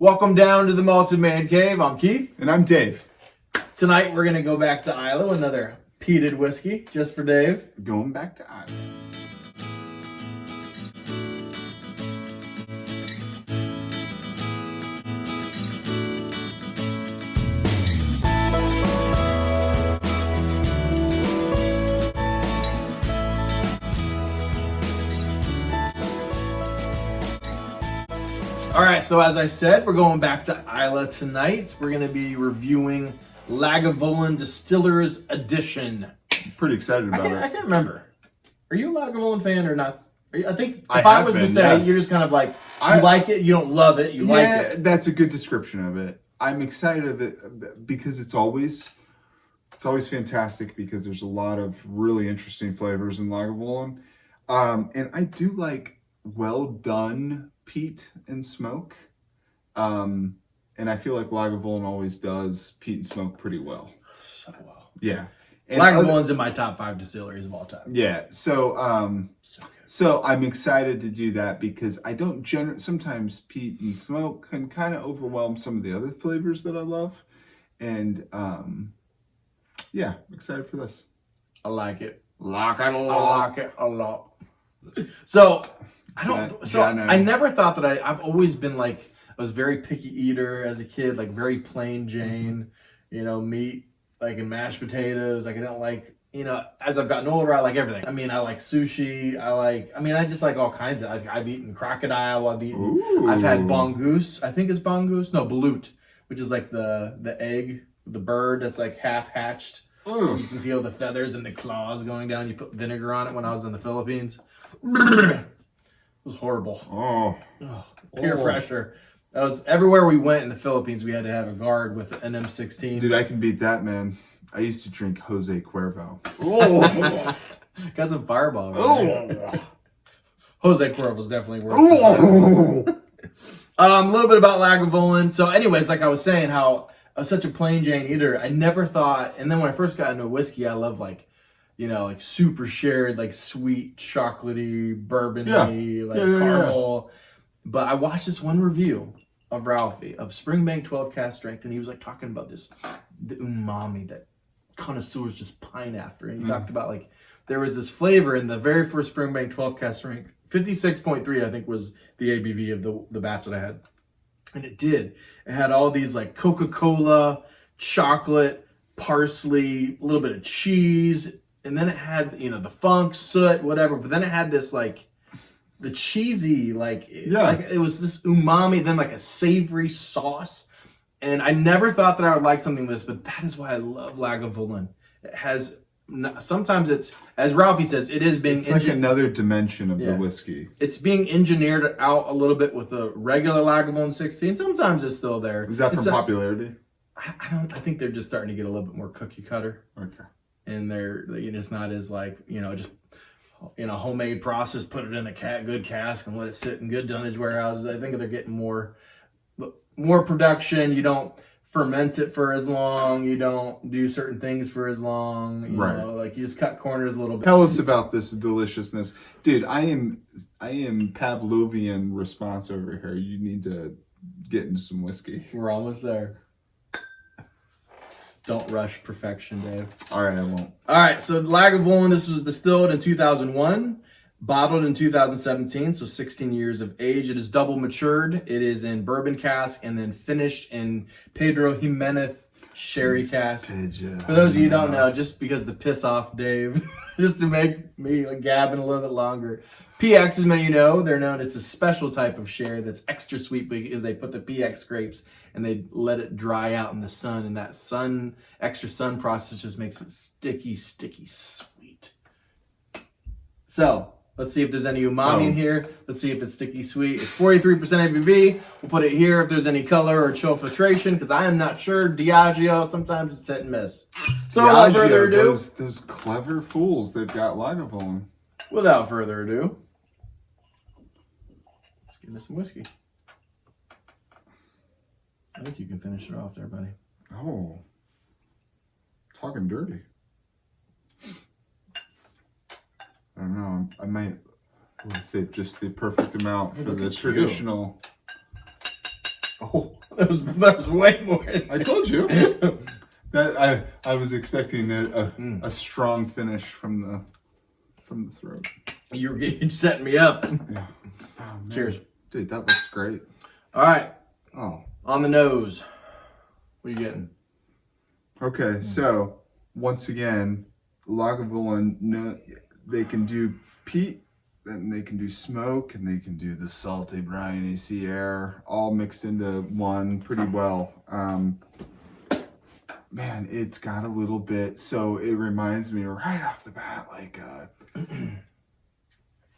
Welcome down to the Malted Man Cave. I'm Keith. And I'm Dave. Tonight we're going to go back to Isla, another peated whiskey just for Dave. Going back to Isla. All right, so as I said, we're going back to Isla tonight. We're going to be reviewing Lagavulin Distillers Edition. I'm pretty excited about it. I can't remember. Are you a Lagavulin fan or not? I think if I I was have to been, say, yes. You're just kind of like, you like it, you don't love it, you like it. That's a good description of it. I'm excited of it because it's always fantastic because there's a lot of really interesting flavors in Lagavulin. And I do like well done peat and smoke. And I feel like Lagavulin always does peat and smoke pretty well. So well. Yeah. And Lagavulin's in my top 5 distilleries of all time. Yeah. So So good. so I'm excited to do that because I don't sometimes peat and smoke can kind of overwhelm some of the other flavors that I love. And yeah, excited for this. I like it. Like it a I lot. like it a lot. So I never thought that I've always been like, I was very picky eater as a kid, like very plain Jane, meat, like in mashed potatoes. Like I don't like, as I've gotten older, I like everything. I mean, I like sushi. I just like all kinds of, I've eaten crocodile. I've had bongoose. I think it's bongoose. No, balut, which is like the egg, the bird that's like half hatched. You can feel the feathers and the claws going down. You put vinegar on it when I was in the Philippines. It was horrible. Peer pressure. That was everywhere we went in the Philippines. We had to have a guard with an M16. Dude, I can beat that, man. I used to drink Jose Cuervo. Got some Fireball. Right? Jose Cuervo was definitely worth it. A little bit about Lagavulin. So, anyways, like I was saying, how I was such a plain Jane eater. I never thought. And then when I first got into whiskey, I love like super shared, like sweet, chocolatey, bourbony, caramel. Yeah. But I watched this one review of Ralphie of Springbank 12 cask strength, and he was like talking about the umami that connoisseurs just pine after. And he talked about like there was this flavor in the very first Springbank 12 cask strength, 56.3, I think was the ABV of the batch that I had. And it had all these like Coca-Cola, chocolate, parsley, a little bit of cheese. And then it had, the funk, soot, whatever. But then it had this, like, the cheesy, like it was this umami, then like a savory sauce. And I never thought that I would like something like this, but that is why I love Lagavulin. It has, sometimes it's, as Ralphie says, it is being... It's like another dimension of the whiskey. It's being engineered out a little bit with a regular Lagavulin 16. Sometimes it's still there. Is that from popularity? I think they're just starting to get a little bit more cookie cutter. Okay. And they're, it's not as like, just, homemade process, put it in a good cask and let it sit in good dunnage warehouses. I think they're getting more production. You don't ferment it for as long. You don't do certain things for as long. You know, like you just cut corners a little bit. Tell us about this deliciousness. Dude, I am Pavlovian response over here. You need to get into some whiskey. We're almost there. Don't rush perfection, Dave. All right, I won't. All right, so Lagavulin, this was distilled in 2001, bottled in 2017, so 16 years of age. It is double matured. It is in bourbon cask and then finished in Pedro Jimenez sherry cask. For those of you who don't know, just because the piss off Dave, just to make me like gabbing a little bit longer. PX, as many of you know, they're known as a special type of sherry that's extra sweet because they put the PX grapes and they let it dry out in the sun, and that extra sun process just makes it sticky sweet. So let's see if there's any umami in here. Let's see if it's sticky sweet. It's 43% ABV. We'll put it here if there's any color or chill filtration because I am not sure. Diageo, sometimes it's hit and miss. So without further ado, those clever fools, they've got Lagavulin. Without further ado, let's get into some whiskey. I think you can finish it off there, buddy. Oh, talking dirty. I don't know. I might save just the perfect amount for the traditional. Oh, That was way more. I told you that I was expecting a strong finish from the throat. You're setting me up. Yeah. Oh, Cheers. Dude, that looks great. All right. Oh. On the nose. What are you getting? Okay, so once again, Lagavulin, they can do peat, and they can do smoke, and they can do the salty, briny sea air, all mixed into one pretty well. Man, it's got a little bit, so it reminds me right off the bat, like,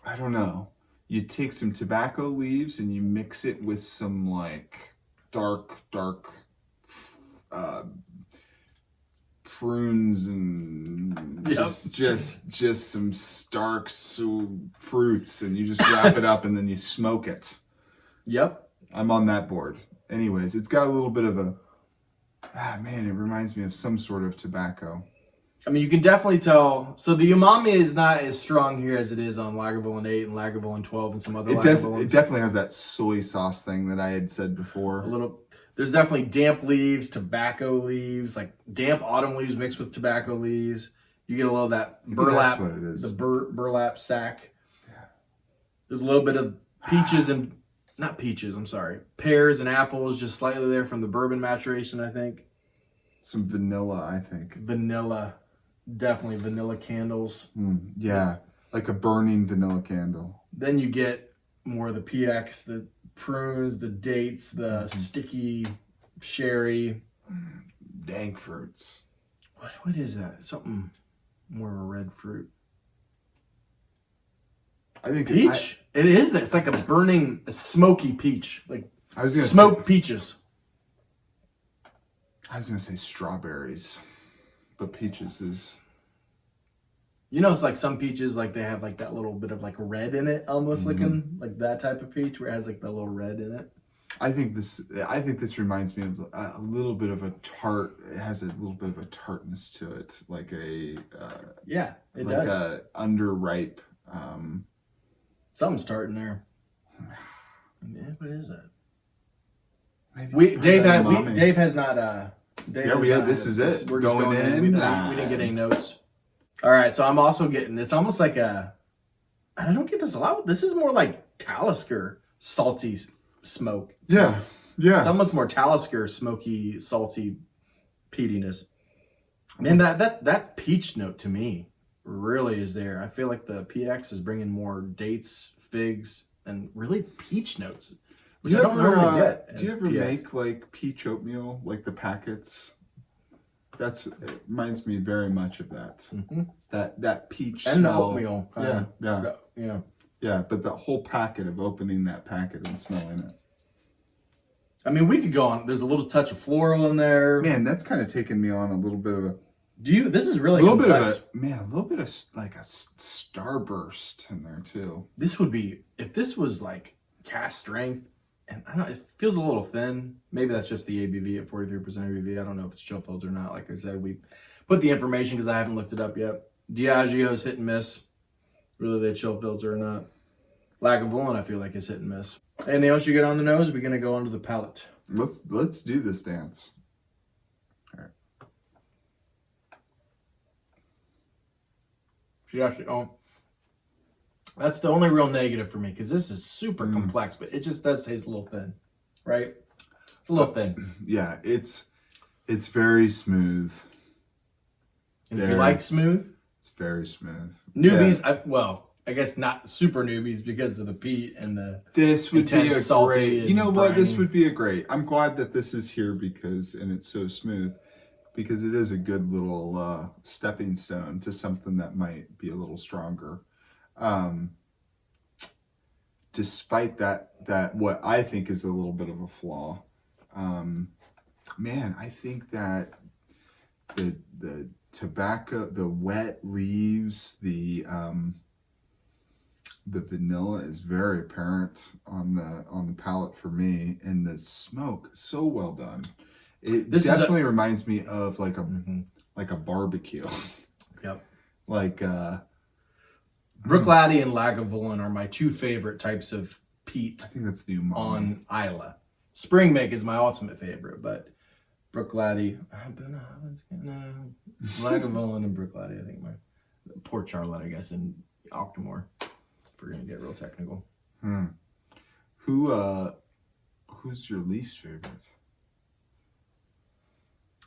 I don't know. You take some tobacco leaves and you mix it with some like dark prunes and just some stark fruits, and you just wrap it up and then you smoke it. Yep. I'm on that board. Anyways, it's got a little bit of a man, it reminds me of some sort of tobacco. I mean, you can definitely tell. So the umami is not as strong here as it is on Lagavulin 8 and Lagavulin 12 and some other Lagavulins. It definitely has that soy sauce thing that I had said before. There's definitely damp leaves, tobacco leaves, like damp autumn leaves mixed with tobacco leaves. You get a little of that burlap. That's what it is. The burlap sack. Yeah. There's a little bit of peaches and not peaches. I'm sorry, pears and apples, just slightly there from the bourbon maturation. I think. Some vanilla, I think. Vanilla. Definitely vanilla candles. Yeah, like a burning vanilla candle. Then you get more of the PX, the prunes, the dates, the sticky sherry. Dank fruits. What is that? Something more of a red fruit. I think peach. It is that. It's like a smoky peach. Like I was gonna smoked peaches. I was gonna say strawberries. But peaches is, you know, it's like some peaches, like they have like that little bit of like red in it, almost looking like that type of peach where it has like that little red in it. I think this reminds me of a little bit of a tart. It has a little bit of a tartness to it, like a yeah, it like does. A underripe. Something's tarting there. Yeah, what is that? Maybe Dave has not. This is it. We're just going in. We didn't get any notes. All right, so I'm also getting. It's almost like I don't get this a lot. This is more like Talisker salty smoke. Yeah. It's almost more Talisker smoky, salty peatiness. Man, that peach note to me really is there. I feel like the PX is bringing more dates, figs, and really peach notes. Which I don't normally get. Do you ever make like peach oatmeal, like the packets? It reminds me very much of that. That peach and smell. Oatmeal. Yeah. But the whole packet of opening that packet and smelling it. I mean, we could go on. There's a little touch of floral in there. Man, that's kind of taken me on a little bit of a. This is really a little bit of like a starburst in there too. This would be if this was like cast strength. And I don't know, it feels a little thin. Maybe that's just the ABV at 43% ABV. I don't know if it's chill fills or not. Like I said, we put the information because I haven't looked it up yet. Diageo's hit and miss. Really, they chill fills or not. Lagavulin, I feel like, is hit and miss. Anything else you get on the nose? We're gonna go onto the palate. Let's do this dance. All right. She actually that's the only real negative for me because this is super complex, but it just does taste a little thin, right? It's a little thin. Yeah, it's very smooth. And if you like smooth, it's very smooth. Newbies, yeah. I guess not super newbies because of the peat and the. This would be a great. You know what? briny. This would be a great. I'm glad that this is here and it's so smooth, because it is a good little stepping stone to something that might be a little stronger. Despite that what I think is a little bit of a flaw, man, I think that the tobacco, the wet leaves, the vanilla is very apparent on the palate for me, and the smoke so well done. It definitely reminds me of like a barbecue. Yep. Like Bruichladdich and Lagavulin are my two favorite types of peat. I think that's the umami. On Isla. Spring Make is my ultimate favorite, but Bruichladdich, Lagavulin and Bruichladdich, I think my Port Charlotte, I guess, and Octomore, if we're gonna get real technical. Who's your least favorite?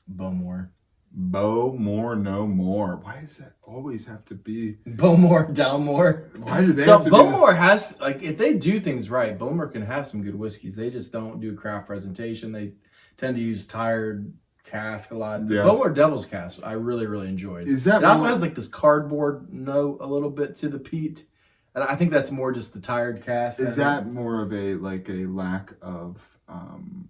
Bowmore. Bowmore no more. Why does that always have to be Bowmore, Downmore? Why do they so have to Bowmore has, like, if they do things right, Bowmore can have some good whiskeys. They just don't do craft presentation. They tend to use tired cask a lot. Yeah. Bowmore Devil's Cask, I really, really enjoyed. Is that it also has like this cardboard note a little bit to the peat. And I think that's more just the tired cask. Is that more of a lack of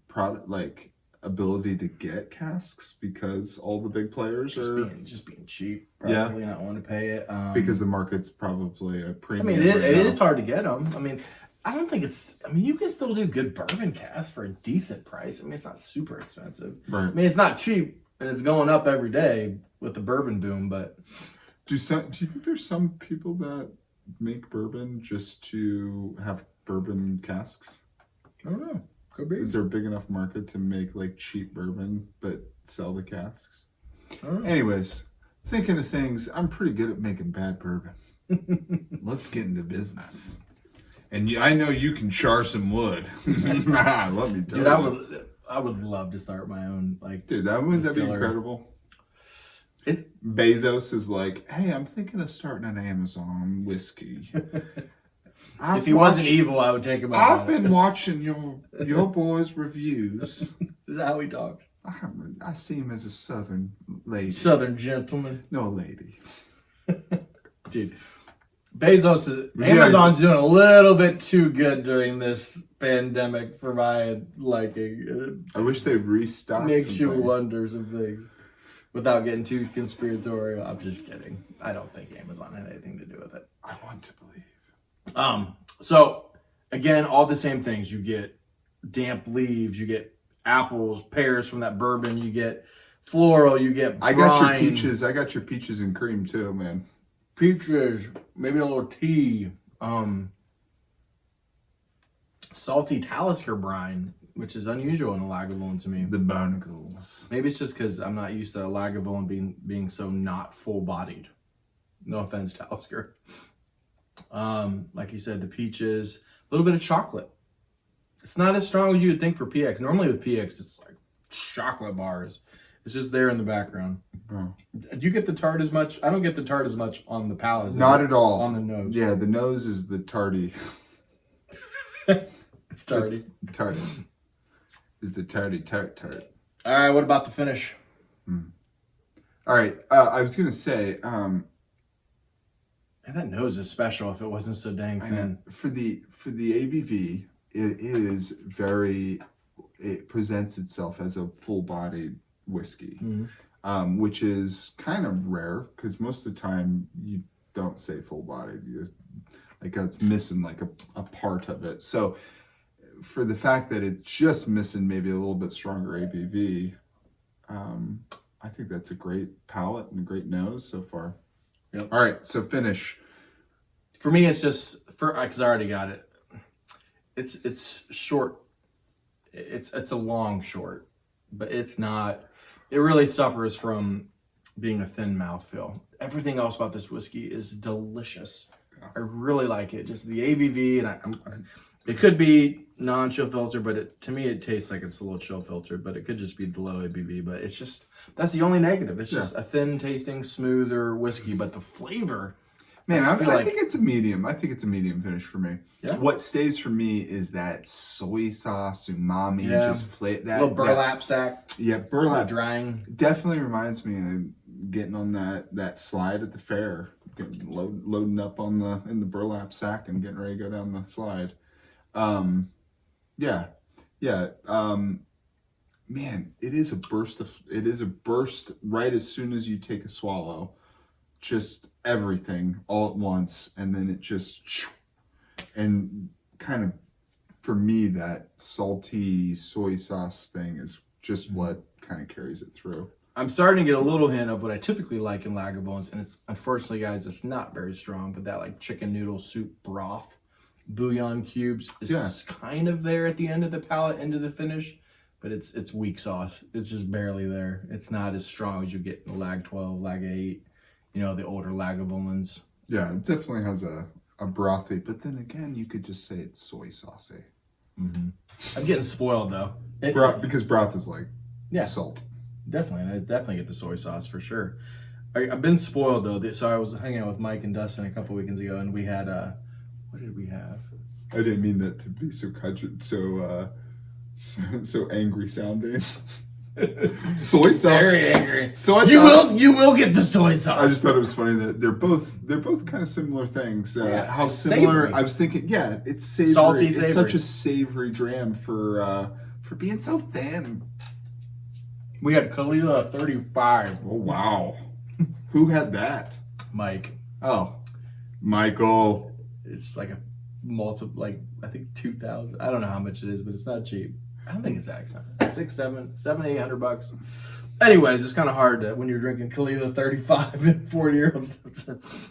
product, like ability to get casks because all the big players just being cheap, probably not wanting to pay it because the market's probably a premium. I mean, it is hard to get them. I mean, I don't think it's. I mean, you can still do good bourbon casks for a decent price. I mean, it's not super expensive. Right. I mean, it's not cheap, and it's going up every day with the bourbon boom. But do you think there's some people that make bourbon just to have bourbon casks? I don't know. Could be. Is there a big enough market to make like cheap bourbon but sell the casks? I don't know. Anyways, thinking of things, I'm pretty good at making bad bourbon. Let's get into business. And I know you can char some wood. Let me tell you. Dude, I would love to start my own Dude, that'd be distiller. incredible. Bezos is like, hey, I'm thinking of starting an Amazon whiskey. If he wasn't evil, I would take him out. I've been watching your boys' reviews. Is that how he talks? I see him as a southern lady. Southern gentleman. No lady. Dude, Amazon's doing a little bit too good during this pandemic for my liking. I wish they restocked. Makes you wonder some things. Without getting too conspiratorial, I'm just kidding. I don't think Amazon had anything to do with it. I want to believe. So again, all the same things. You get damp leaves, you get apples, pears from that bourbon, you get floral, you get brine. I got your peaches and cream too, man. Peaches, maybe a little tea, salty Talisker brine, which is unusual in a Lagavulin to me. The barnacles. Maybe it's just because I'm not used to a Lagavulin being so not full-bodied. No offense, Talisker. Like you said, the peaches, a little bit of chocolate. It's not as strong as you would think for PX. Normally with PX, it's like chocolate bars. It's just there in the background. Oh. Do you get the tart as much? I don't get the tart as much on the palate. Not at all. On the nose. Yeah, the nose is the tarty. It's tarty. Tarty. Is the tarty tart. All right, what about the finish? All right, I was going to say... And that nose is special if it wasn't so dang thin. For the ABV, it presents itself as a full-bodied whiskey, which is kind of rare because most of the time you don't say full-bodied. It's missing like a part of it. So for the fact that it's just missing maybe a little bit stronger ABV, I think that's a great palate and a great nose so far. Yep. All right, so finish. For me, it's just because I already got it. It's short. It's a long short, but it's not. It really suffers from being a thin mouthfeel. Everything else about this whiskey is delicious. I really like it. Just the ABV, and it could be non-chill filter, but to me it tastes like it's a little chill filter. But it could just be the low ABV. But it's just that's the only negative. It's just a thin tasting, smoother whiskey, but the flavor. Man, I think it's a medium. I think it's a medium finish for me. Yeah. What stays for me is that soy sauce, umami, that little burlap sack. Yeah, burlap drying. Definitely reminds me of getting on that slide at the fair, loading up in the burlap sack and getting ready to go down the slide. Man, it is a burst right as soon as you take a swallow. Just everything all at once, and then it just and kind of for me that salty soy sauce thing is just what kind of carries it through. I'm starting to get a little hint of what I typically like in Lagavulins, and it's unfortunately, guys, it's not very strong, but that like chicken noodle soup broth bouillon cubes is kind of there at the end of the palate, into the finish, but it's weak sauce. It's just barely there. It's not as strong as you get in the Lag 12, Lag 8, the older Lagavulins. Yeah, it definitely has a brothy, but then again, you could just say it's soy saucy. Mm-hmm. I'm getting spoiled though. Because broth is like salt. Definitely. I definitely get the soy sauce for sure. I've been spoiled though. So I was hanging out with Mike and Dustin a couple weekends ago, and we had what did we have? I didn't mean that to be so angry sounding. Soy sauce. Very angry. Soy sauce. You will get the soy sauce. I just thought it was funny that they're both kind of similar things. How similar? Savory. I was thinking, it's savory. Salty, it's savory. such a savory dram for being so thin. We had Kalila 35. Oh wow. Who had that? Mike. Oh, Michael. It's like a I think 2,000. I don't know how much it is, but it's not cheap. I don't think it's that expensive. $800. Anyways, it's kind of hard when you're drinking Kalila 35 and 40-year-olds.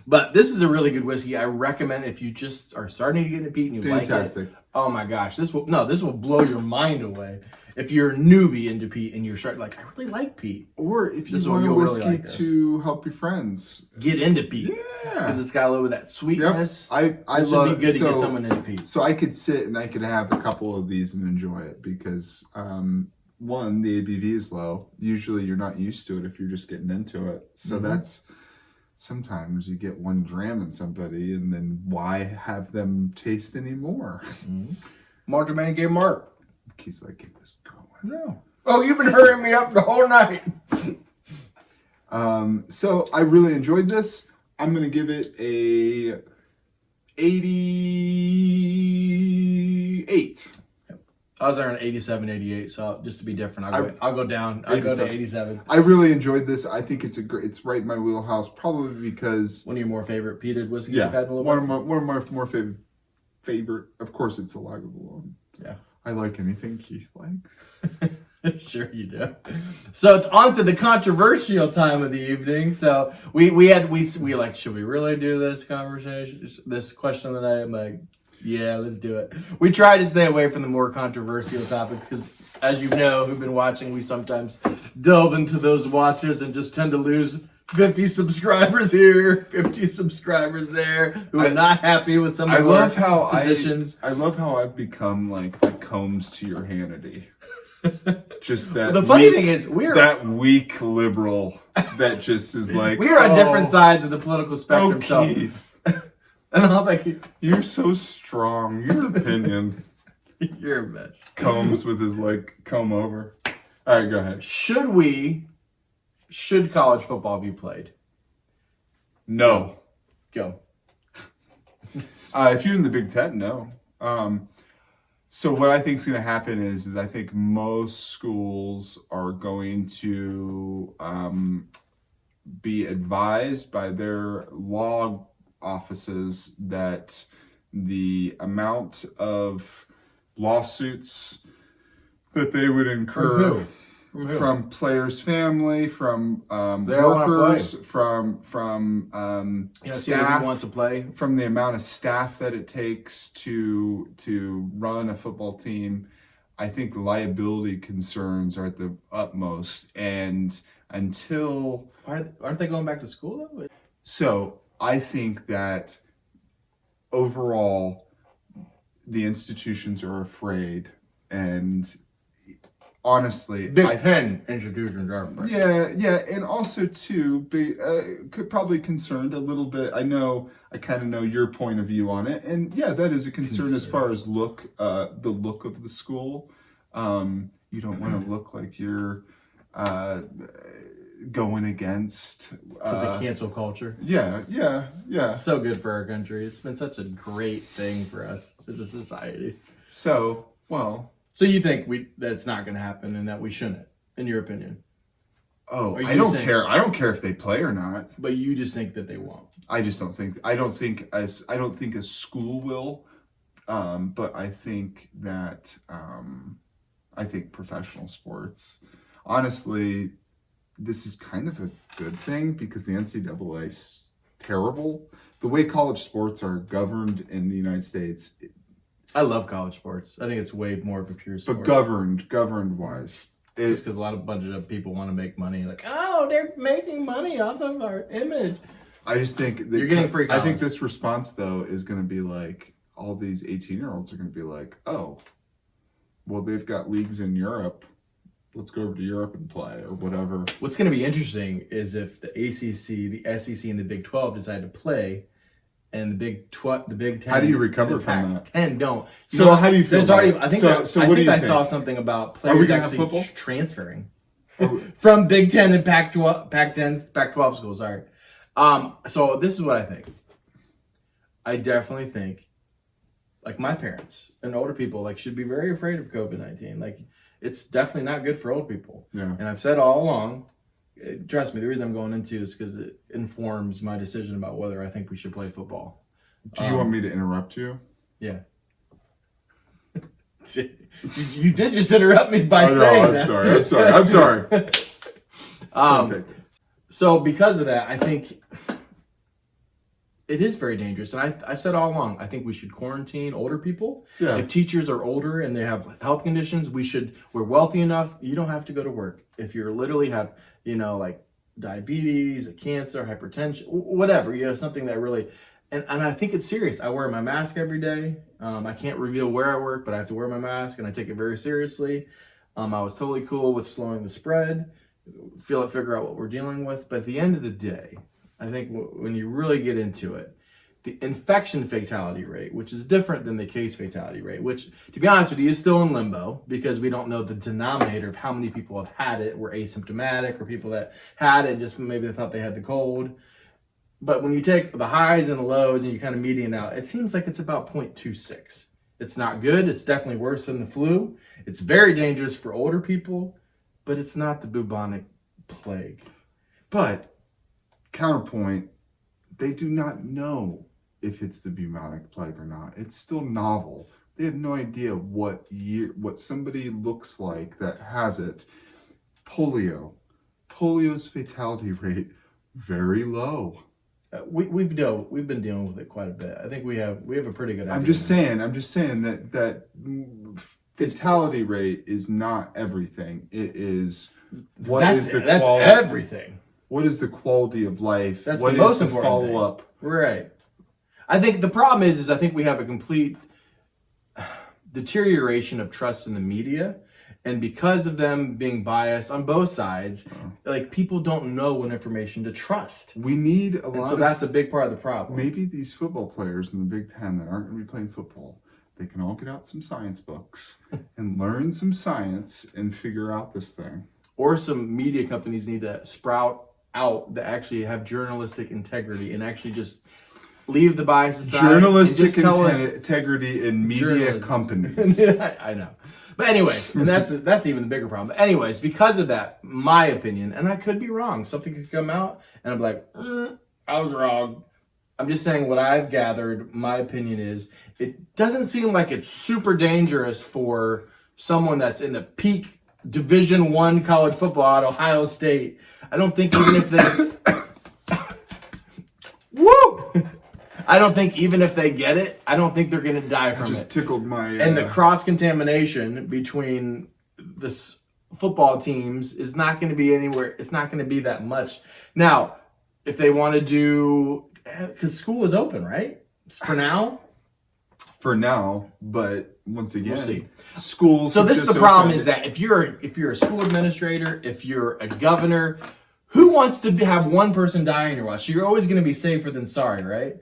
But this is a really good whiskey. I recommend if you just are starting to get into peat and you like it. Oh my gosh, this will blow your mind away. If you're a newbie into peat and you're starting I really like peat. Or if you want a whiskey to help your friends get into peat. Yeah. Because it's got a little bit of that sweetness. Yep. I love it. Would be good to get someone into peat. So I could sit and I could have a couple of these and enjoy it because one, the ABV is low. Usually you're not used to it if you're just getting into it. So that's sometimes you get one dram in somebody and then why have them taste any more? Mark Jermaine gave Mark. He's like, get this going. No. Oh, you've been hurrying me up the whole night. So I really enjoyed this. I'm going to give it a 88. I was there an 87, 88, so just to be different, I'll go down. I'll go to 87. I really enjoyed this. I think it's right in my wheelhouse, probably because one of your more favorite peated whiskeys you've had in a little bit? One of my more favorite. Of course, it's a Lagavulin. Yeah. I like anything Keith likes. Sure you do. So it's on to the controversial time of the evening. So we like, should we really do this question of the night? I'm like, yeah, let's do it. We try to stay away from the more controversial topics because, as you know, who've been watching, we sometimes delve into those watches and just tend to lose 50 subscribers here, 50 subscribers there, who are not happy with some of our positions. I love how I've become like a Combs to your Hannity. Just that. The funny thing is, that weak liberal that just is like, we are on different sides of the political spectrum. Keith. And I'm like, you're so strong. Your opinion. You're a mess. Combs with his comb over. All right, go ahead. Should college football be played? No. Go. If you're in the Big Ten, no. So what I think is going to happen is I think most schools are going to be advised by their law offices that the amount of lawsuits that they would incur from players' family, from workers, from staff, wants to play, from the amount of staff that it takes to run a football team. I think liability concerns are at the utmost, and until aren't they going back to school though? So I think that overall the institutions are afraid, and honestly, Big Ten institutions are afraid. Yeah, and also too, could probably concerned a little bit. I kind of know your point of view on it, and yeah, that is a concern as far as the look of the school. You don't want to look like you're going against because of cancel culture. Yeah. It's so good for our country. It's been such a great thing for us as a society. So you think that's not going to happen and that we shouldn't, in your opinion? Oh, I don't care. I don't care if they play or not. But you just think that they won't. I just don't think. I don't think a school will. But I think that I think professional sports. Honestly, this is kind of a good thing because the NCAA terrible. The way college sports are governed in the United States, I love college sports. I think it's way more of a pure sport. but governed wise, It's just because a bunch of people want to make money. Like, oh, they're making money off of our image. I just think You're getting free college. I think this response though is going to be like all these 18-year-olds are going to be like, oh, well, they've got leagues in Europe. Let's go over to Europe and play or whatever. What's going to be interesting is if the ACC, the SEC, and the Big 12 decide to play, and the Big 10. How do you recover from that? 10 don't. So how do you feel? There's already. I think. So what do you think? I saw something about Are we players gonna have actually football? transferring from Big 10 and Pac-12 schools. Sorry. So this is what I think. I definitely think, like my parents and older people, like should be very afraid of COVID-19. Like it's definitely not good for old people. Yeah. And I've said all along. Trust me, the reason I'm going into is because it informs my decision about whether I think we should play football. Do you want me to interrupt you? Yeah. you did just interrupt me by saying that. I'm sorry. So because of that, I think it is very dangerous. And I've said all along, I think we should quarantine older people. Yeah. If teachers are older and they have health conditions, we're wealthy enough, you don't have to go to work. If you literally have, like diabetes, cancer, hypertension, whatever, something that really, and I think it's serious. I wear my mask every day. I can't reveal where I work, but I have to wear my mask and I take it very seriously. I was totally cool with slowing the spread, figure out what we're dealing with. But at the end of the day, I think when you really get into it, the infection fatality rate, which is different than the case fatality rate, which, to be honest with you, is still in limbo because we don't know the denominator of how many people have had it, were asymptomatic, or people that had it just maybe they thought they had the cold. But when you take the highs and the lows and you kind of median out, it seems like it's about 0.26. It's not good. It's definitely worse than the flu. It's very dangerous for older people, but it's not the bubonic plague. But counterpoint, they do not know if it's the bubonic plague or not. It's still novel. They have no idea what somebody looks like that has it. Polio's fatality rate very low. We've been dealing with it quite a bit. I think we have a pretty good idea. I'm just saying that fatality rate is not everything. It is that's everything. What is the quality of life? That's what the most is the important follow thing. up? Right. I think the problem is I think we have a complete deterioration of trust in the media. And because of them being biased on both sides, like people don't know what information to trust. We need a lot. So that's a big part of the problem. Maybe these football players in the Big Ten that aren't going to be playing football, they can all get out some science books and learn some science and figure out this thing. Or some media companies need to sprout out that actually have journalistic integrity and actually just leave the bias aside. Journalistic integrity in media companies. I know. But anyways, and that's even the bigger problem. But anyways, because of that, my opinion, and I could be wrong, something could come out and I'm like, I was wrong. I'm just saying what I've gathered, my opinion is, it doesn't seem like it's super dangerous for someone that's in the peak Division I college football at Ohio State. I don't think even if they... Woo! I don't think even if they get it, I don't think they're going to die from it. Just tickled my... And the cross-contamination between the football teams is not going to be anywhere. It's not going to be that much. Now, if they want to do... Because school is open, right? For now? For now, but once again, We'll see. Schools... So this is the problem is that if you're a school administrator, if you're a governor... Who wants to have one person die in your watch? So you're always going to be safer than sorry, right?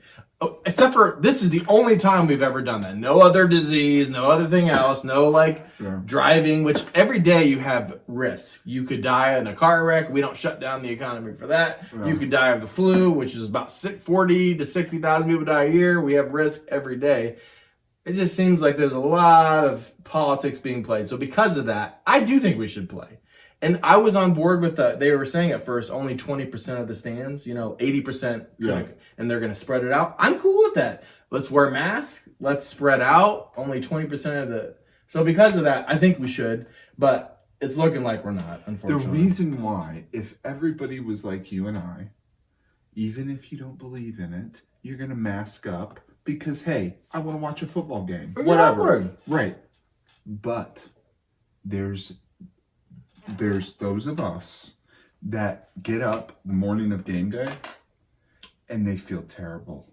Except for this is the only time we've ever done that. No other disease, no other thing else, no driving, which every day you have risk. You could die in a car wreck. We don't shut down the economy for that. Yeah. You could die of the flu, which is about 40 to 60,000 people die a year. We have risk every day. It just seems like there's a lot of politics being played. So because of that, I do think we should play. And I was on board with they were saying at first only 20% of the stands, 80%, and they're going to spread it out. I'm cool with that. Let's wear masks. Let's spread out. Only 20% of the... So because of that, I think we should, but it's looking like we're not, unfortunately. The reason why, if everybody was like you and I, even if you don't believe in it, you're going to mask up because, hey, I want to watch a football game. Whatever. Right. But there's those of us that get up the morning of game day and they feel terrible.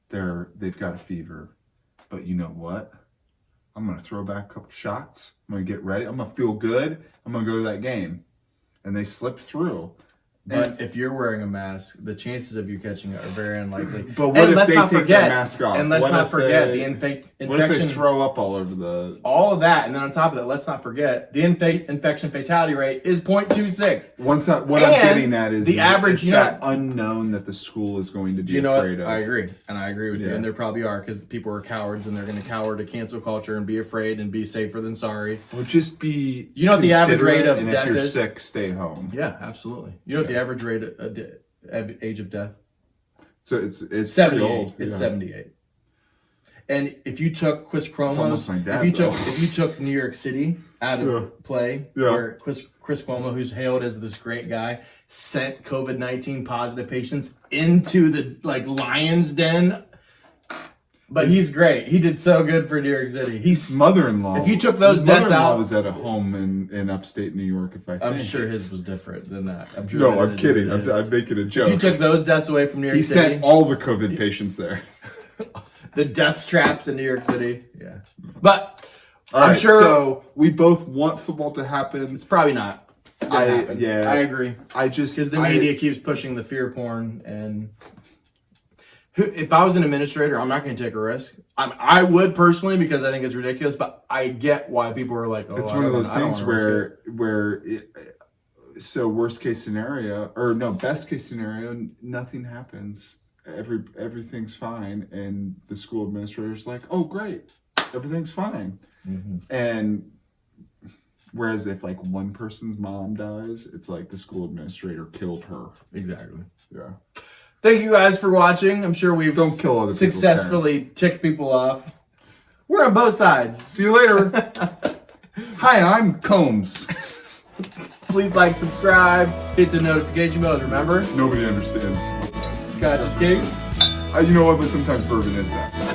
They've got a fever. But you know what? I'm going to throw back a couple shots. I'm going to get ready. I'm going to feel good. I'm going to go to that game. And they slip through. But if you're wearing a mask, the chances of you catching it are very unlikely. But what if they take their mask off? And let's not forget the infection. What if they throw up all over the... All of that. And then on top of that, let's not forget the infection fatality rate is 0.26. What I'm getting at is the average, it's that unknown that the school is going to be afraid of. I agree. And I agree with you. And there probably are, because people are cowards and they're going to cower to cancel culture and be afraid and be safer than sorry. Or just be what the average rate of death if you're is? sick, stay home. Yeah, absolutely. You know what the average rate of age of death? So it's 78. old. It's 78. And if you took Chris almost my dad, if you took New York City out of play, where Chris Cuomo, who's hailed as this great guy, sent COVID-19 positive patients into the lion's den. But he's great. He did so good for New York City. His mother-in-law. If you took those deaths out, was at a home in upstate New York. I'm sure his was different than that. I'm sure no, I'm kidding. I'm making a joke. If you took those deaths away from New York City, he sent all the COVID patients there. The death traps in New York City. Yeah, but I'm sure. So we both want football to happen. It's probably not. I agree. Because the media keeps pushing the fear porn and. If I was an administrator, I'm not going to take a risk. I would personally because I think it's ridiculous, but I get why people are like, oh, it's one of those things where worst case scenario, or no, best case scenario, nothing happens. Everything's fine. And the school administrator's like, oh, great. Everything's fine. Mm-hmm. And whereas if one person's mom dies, it's like the school administrator killed her. Exactly. Yeah. Thank you guys for watching. I'm sure we've successfully ticked people off. We're on both sides. See you later. Hi, I'm Combs. Please subscribe, hit the notification bell. Remember, nobody understands. Scotch is king. You know what? But sometimes bourbon is best.